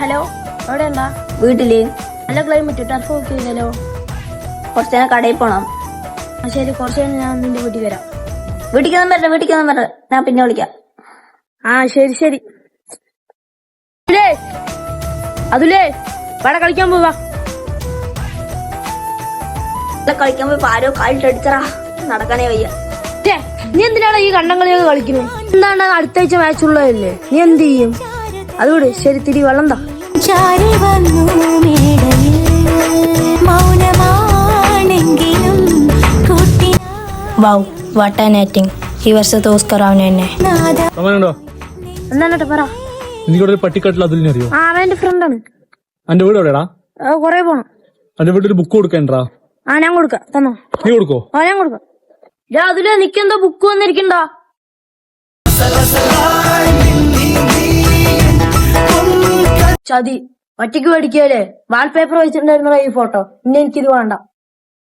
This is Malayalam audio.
ഹലോ, എവിടെ ഉണ്ടാ? വീട്ടില്. നല്ല ക്ലൈമറ്റ്, ടർഫ് ബുക്ക് ചെയ്തല്ലോ. കുറച്ചു നേരം കടയിൽ പോണം. ശരി, കുറച്ച് നേരം ഞാൻ നിന്റെ വീട്ടിൽ വരാം. വീട്ടിക്കൊന്നും വരണ്ട, ഞാൻ പിന്നെ വിളിക്കാം. ശരി. അതുലേ ഇവിടെ കളിക്കാൻ പോവാ. കളിക്കാൻ പോയി ആരോ കാലിട്ടടിച്ചറാ, നടക്കാനേ വയ്യ. നീ എന്തിനാണ് ഈ കണ്ടംകളിയൊക്കെ കളിക്കുന്നത്? എന്താണ് അടുത്ത ആഴ്ച മാച്ച് ഉള്ളതല്ലേ, നീ എന്ത് ചെയ്യും? അതുകൂടെ ശരി, തിരി വെള്ളം താ. Wow, what an acting. ഈ വർഷത്തെ ഓസ്കർ അവന് തന്നെ. എന്താ പറ. എനിക്കൊരു പട്ടിക്കാട്ടിൽ അതിലിനെ അറിയോ? അവന്റെ ഫ്രണ്ടാണ്. എന്റെ വീട് എവിടെയാടാ? കൊറേ പോണം. എന്റെ വീട്ടിൽ ബുക്ക് കൊടുക്കണ്ടാ? ഞാൻ കൊടുക്കാം, തന്നോ. നീ കൊടുക്കോ? ഞാൻ കൊടുക്കാം. അതിലെ നിക്കെന്തോ ബുക്ക് വന്നിരിക്കണ്ട. ചതി ഒറ്റയ്ക്ക് പഠിക്കല്ലേ? വാൾപേപ്പർ വെച്ചിട്ടുണ്ടായിരുന്ന ഈ ഫോട്ടോ. ഇന്നെ എനിക്കിത് വേണ്ട.